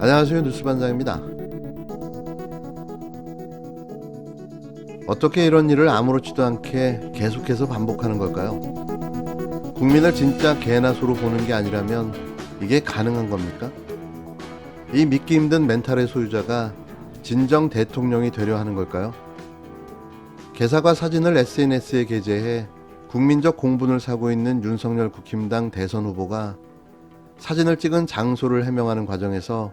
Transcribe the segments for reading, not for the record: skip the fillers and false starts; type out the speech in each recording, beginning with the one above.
안녕하세요. 뉴스반장입니다. 어떻게 이런 일을 아무렇지도 않게 계속해서 반복하는 걸까요? 국민을 진짜 개나 소로 보는 게 아니라면 이게 가능한 겁니까? 이 믿기 힘든 멘탈의 소유자가 진정 대통령이 되려 하는 걸까요? 개사과 사진을 SNS에 게재해 국민적 공분을 사고 있는 윤석열 국힘당 대선 후보가 사진을 찍은 장소를 해명하는 과정에서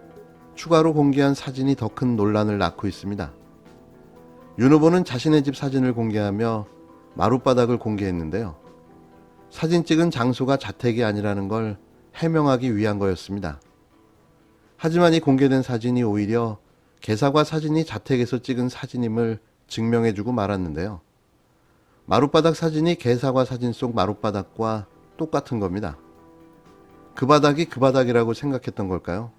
추가로 공개한 사진이 더 큰 논란을 낳고 있습니다. 윤 후보는 자신의 집 사진을 공개하며 마룻바닥을 공개했는데요. 사진 찍은 장소가 자택이 아니라는 걸 해명하기 위한 거였습니다. 하지만 이 공개된 사진이 오히려 개사과 사진이 자택에서 찍은 사진임을 증명해주고 말았는데요. 마룻바닥 사진이 개사과 사진 속 마룻바닥과 똑같은 겁니다. 그 바닥이 그 바닥이라고 생각했던 걸까요?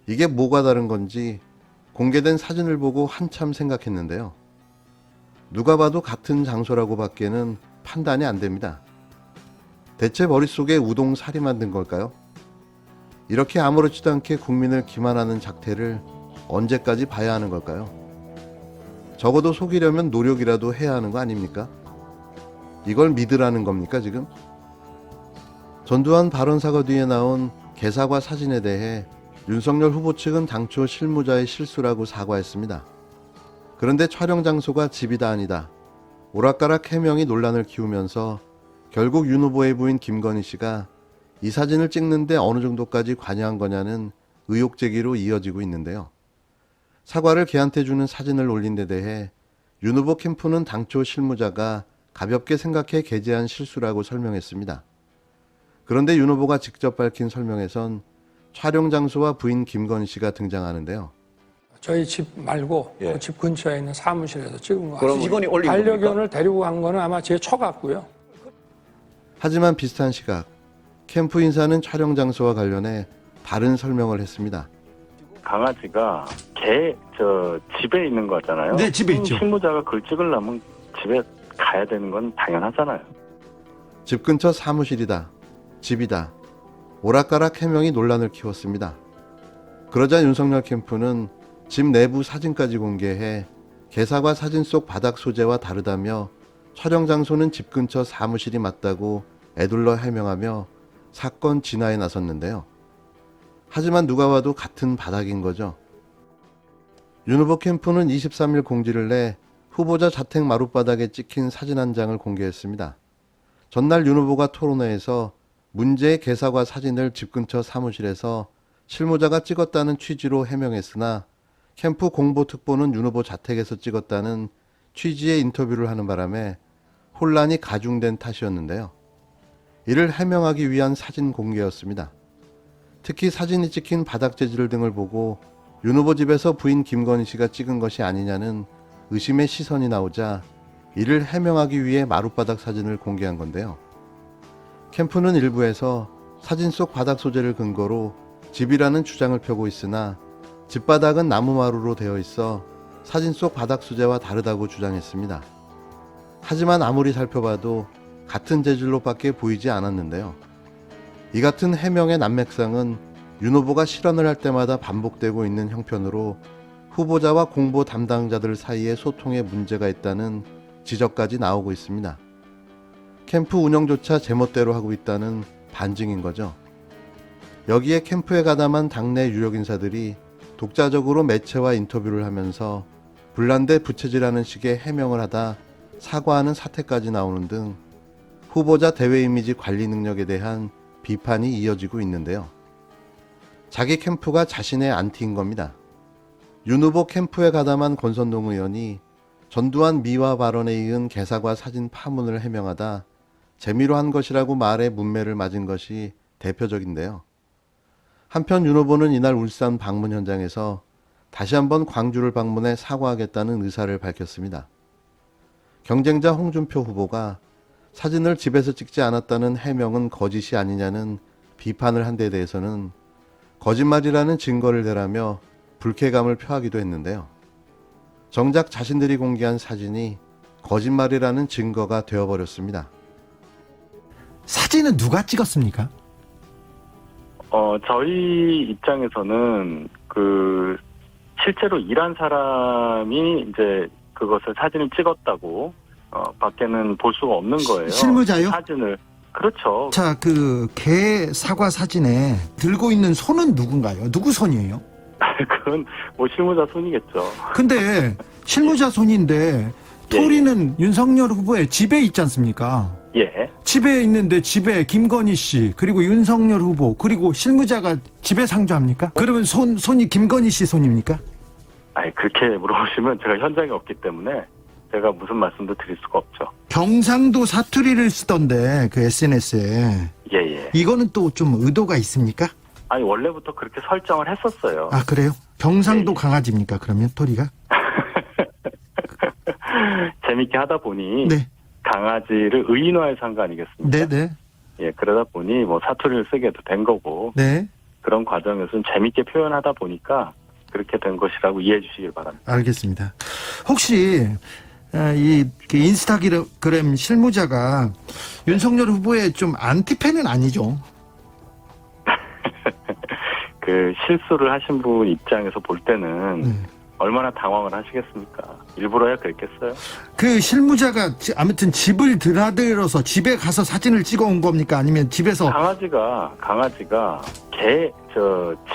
이게 뭐가 다른 건지 공개된 사진을 보고 한참 생각했는데요. 누가 봐도 같은 장소라고 밖에는 판단이 안 됩니다. 대체 머릿속에 우동살이 만든 걸까요? 이렇게 아무렇지도 않게 국민을 기만하는 작태를 언제까지 봐야 하는 걸까요? 적어도 속이려면 노력이라도 해야 하는 거 아닙니까? 이걸 믿으라는 겁니까 지금? 전두환 발언 사과 뒤에 나온 개사과 사진에 대해 윤석열 후보 측은 당초 실무자의 실수라고 사과했습니다. 그런데 촬영 장소가 집이다 아니다. 오락가락 해명이 논란을 키우면서 결국 윤 후보의 부인 김건희 씨가 이 사진을 찍는데 어느 정도까지 관여한 거냐는 의혹 제기로 이어지고 있는데요. 사과를 걔한테 주는 사진을 올린 데 대해 윤 후보 캠프는 당초 실무자가 가볍게 생각해 게재한 실수라고 설명했습니다. 그런데 윤 후보가 직접 밝힌 설명에선 촬영 장소와 부인 김건희 씨가 등장하는데요. 저희 집 말고 예. 그 집 근처에 있는 사무실에서 찍은 거 그럼 같아요. 직원이 올린 반려견을 데리고 간 거는 아마 제 처 같고요. 하지만 비슷한 시각 캠프 인사는 촬영 장소와 관련해 다른 설명을 했습니다. 강아지가 집에 있는 거잖아요. 네, 집에 있죠. 실무자가 그걸 찍으려면 집에 가야 되는 건 당연하잖아요. 집 근처 사무실이다. 집이다. 오락가락 해명이 논란을 키웠습니다. 그러자 윤석열 캠프는 집 내부 사진까지 공개해 개사과 사진 속 바닥 소재와 다르다며 촬영 장소는 집 근처 사무실이 맞다고 애둘러 해명하며 사건 진화에 나섰는데요. 하지만 누가 봐도 같은 바닥인 거죠. 윤 후보 캠프는 23일 공지를 내 후보자 자택 마룻바닥에 찍힌 사진 한 장을 공개했습니다. 전날 윤 후보가 토론회에서 문제의 개사과 사진을 집 근처 사무실에서 실무자가 찍었다는 취지로 해명했으나 캠프 공보특보는 윤 후보 자택에서 찍었다는 취지의 인터뷰를 하는 바람에 혼란이 가중된 탓이었는데요. 이를 해명하기 위한 사진 공개였습니다. 특히 사진이 찍힌 바닥 재질 등을 보고 윤 후보 집에서 부인 김건희 씨가 찍은 것이 아니냐는 의심의 시선이 나오자 이를 해명하기 위해 마룻바닥 사진을 공개한 건데요. 캠프는 일부에서 사진 속 바닥 소재를 근거로 집이라는 주장을 펴고 있으나 집바닥은 나무마루로 되어 있어 사진 속 바닥 소재와 다르다고 주장했습니다. 하지만 아무리 살펴봐도 같은 재질로 밖에 보이지 않았는데요. 이 같은 해명의 난맥상은 윤 후보가 실언을 할 때마다 반복되고 있는 형편으로 후보자와 공보 담당자들 사이의 소통에 문제가 있다는 지적까지 나오고 있습니다. 캠프 운영조차 제멋대로 하고 있다는 반증인 거죠. 여기에 캠프에 가담한 당내 유력 인사들이 독자적으로 매체와 인터뷰를 하면서 불난데 부채질하는 식의 해명을 하다 사과하는 사태까지 나오는 등 후보자 대외 이미지 관리 능력에 대한 비판이 이어지고 있는데요. 자기 캠프가 자신의 안티인 겁니다. 윤 후보 캠프에 가담한 권선동 의원이 전두환 미화 발언에 이은 개사과 사진 파문을 해명하다 재미로 한 것이라고 말해 문매를 맞은 것이 대표적인데요. 한편 윤 후보는 이날 울산 방문 현장에서 다시 한번 광주를 방문해 사과하겠다는 의사를 밝혔습니다. 경쟁자 홍준표 후보가 사진을 집에서 찍지 않았다는 해명은 거짓이 아니냐는 비판을 한 데 대해서는 거짓말이라는 증거를 대라며 불쾌감을 표하기도 했는데요. 정작 자신들이 공개한 사진이 거짓말이라는 증거가 되어버렸습니다. 사진은 누가 찍었습니까? 저희 입장에서는 실제로 일한 사람이 이제 그것을 사진을 찍었다고 밖에는 볼 수가 없는 거예요. 실무자요? 사진을. 그렇죠. 자, 개 사과 사진에 들고 있는 손은 누군가요? 누구 손이에요? 그건 뭐 실무자 손이겠죠. 근데 실무자 손인데 토리는 윤석열 후보의 집에 있지 않습니까? 예. 집에 있는데 집에 김건희 씨 그리고 윤석열 후보 그리고 실무자가 집에 상주합니까? 그러면 손이 김건희 씨 손입니까? 아니, 그렇게 물어보시면 제가 현장에 없기 때문에 제가 무슨 말씀도 드릴 수가 없죠. 경상도 사투리를 쓰던데 그 SNS에 예. 이거는 또 좀 의도가 있습니까? 아니, 원래부터 그렇게 설정을 했었어요. 아, 그래요? 경상도 예. 강아지입니까 그러면 토리가? 재밌게 하다 보니 네. 강아지를 의인화해서 한 거 아니겠습니까? 네네. 예, 그러다 보니 뭐 사투리를 쓰게도 된 거고 네. 그런 과정에서는 재밌게 표현하다 보니까 그렇게 된 것이라고 이해해 주시길 바랍니다. 알겠습니다. 혹시 이 인스타그램 실무자가 윤석열 후보의 좀 안티팬은 아니죠? 실수를 하신 분 입장에서 볼 때는 얼마나 당황을 하시겠습니까? 일부러야 그랬겠어요? 그 실무자가 아무튼 집을 드나들어서 집에 가서 사진을 찍어 온 겁니까? 아니면 집에서? 강아지가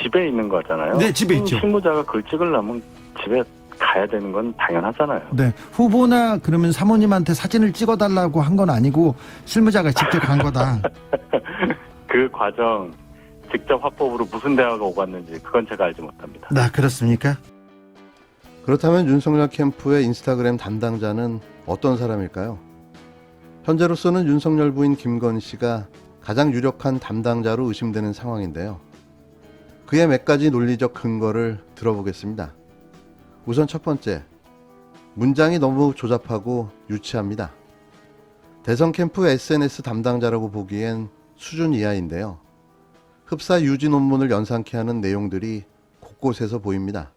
집에 있는 거잖아요. 네, 집에 있죠. 실무자가 그걸 찍으려면 집에 가야 되는 건 당연하잖아요. 네. 후보나 그러면 사모님한테 사진을 찍어달라고 한 건 아니고 실무자가 직접 간 거다. 그 과정 직접 화법으로 무슨 대화가 오갔는지 그건 제가 알지 못합니다. 나 그렇습니까? 그렇다면 윤석열 캠프의 인스타그램 담당자는 어떤 사람일까요? 현재로서는 윤석열 부인 김건희 씨가 가장 유력한 담당자로 의심되는 상황인데요. 그의 몇 가지 논리적 근거를 들어보겠습니다. 우선 첫 번째, 문장이 너무 조잡하고 유치합니다. 대선 캠프 SNS 담당자라고 보기엔 수준 이하인데요. 흡사 유지 논문을 연상케 하는 내용들이 곳곳에서 보입니다.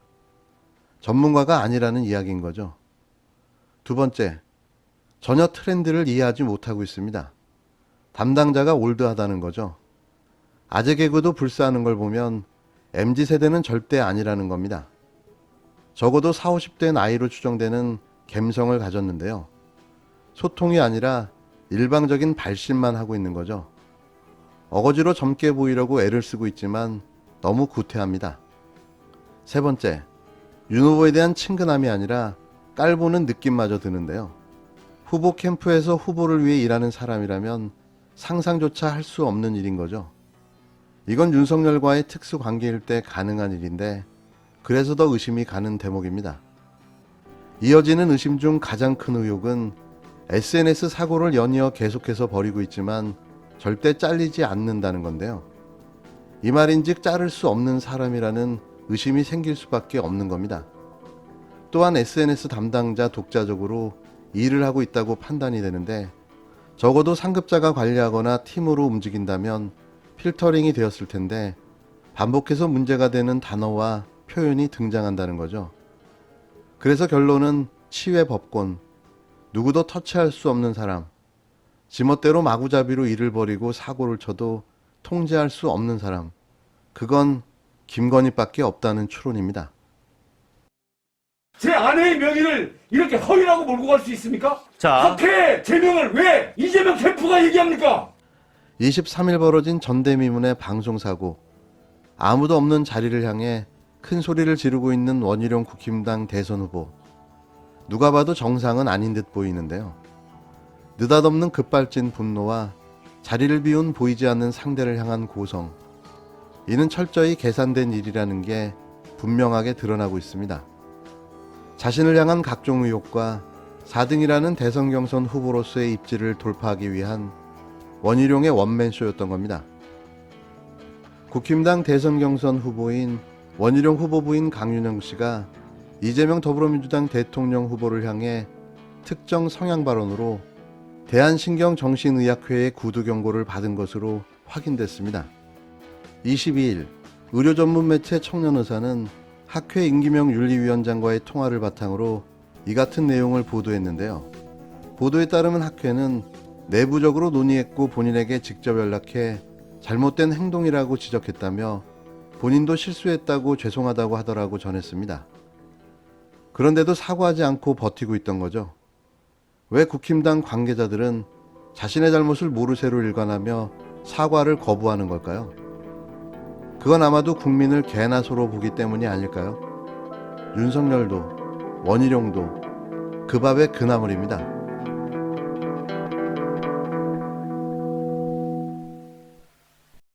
전문가가 아니라는 이야기인 거죠. 두 번째, 전혀 트렌드를 이해하지 못하고 있습니다. 담당자가 올드하다는 거죠. 아재 개그도 불사하는 걸 보면 MZ세대는 절대 아니라는 겁니다. 적어도 40, 50대 나이로 추정되는 갬성을 가졌는데요. 소통이 아니라 일방적인 발신만 하고 있는 거죠. 어거지로 젊게 보이려고 애를 쓰고 있지만 너무 구태합니다. 세 번째, 윤 후보에 대한 친근함이 아니라 깔보는 느낌마저 드는데요. 후보 캠프에서 후보를 위해 일하는 사람이라면 상상조차 할 수 없는 일인 거죠. 이건 윤석열과의 특수 관계일 때 가능한 일인데 그래서 더 의심이 가는 대목입니다. 이어지는 의심 중 가장 큰 의혹은 SNS 사고를 연이어 계속해서 벌이고 있지만 절대 잘리지 않는다는 건데요. 이 말인즉 자를 수 없는 사람이라는 의심이 생길 수밖에 없는 겁니다. 또한 SNS 담당자 독자적으로 일을 하고 있다고 판단이 되는데 적어도 상급자가 관리하거나 팀으로 움직인다면 필터링이 되었을 텐데 반복해서 문제가 되는 단어와 표현이 등장한다는 거죠. 그래서 결론은 치외 법권, 누구도 터치할 수 없는 사람, 지멋대로 마구잡이로 일을 벌이고 사고를 쳐도 통제할 수 없는 사람, 그건 김건희밖에 없다는 추론입니다. 제 아내의 명의를 이렇게 허위라고 몰고 갈 수 있습니까? 학회 제명을 왜 이재명 캠프가 얘기합니까? 23일 벌어진 전대미문의 방송사고, 아무도 없는 자리를 향해 큰 소리를 지르고 있는 원희룡 국힘당 대선 후보. 누가 봐도 정상은 아닌 듯 보이는데요. 느닷없는 급발진 분노와 자리를 비운 보이지 않는 상대를 향한 고성. 이는 철저히 계산된 일이라는 게 분명하게 드러나고 있습니다. 자신을 향한 각종 의혹과 4등이라는 대선 경선 후보로서의 입지를 돌파하기 위한 원희룡의 원맨쇼였던 겁니다. 국힘당 대선 경선 후보인 원희룡 후보 부인 강윤영 씨가 이재명 더불어민주당 대통령 후보를 향해 특정 성향 발언으로 대한신경정신의학회의 구두 경고를 받은 것으로 확인됐습니다. 22일 의료 전문 매체 청년의사는 학회 임기명 윤리위원장과의 통화를 바탕으로 이 같은 내용을 보도했는데요. 보도에 따르면 학회는 내부적으로 논의했고 본인에게 직접 연락해 잘못된 행동이라고 지적했다며 본인도 실수했다고 죄송하다고 하더라고 전했습니다. 그런데도 사과하지 않고 버티고 있던 거죠. 왜 국힘당 관계자들은 자신의 잘못을 모르쇠로 일관하며 사과를 거부하는 걸까요? 그건 아마도 국민을 개나 소로 보기 때문이 아닐까요? 윤석열도 원희룡도 그 밥의 그 나물입니다.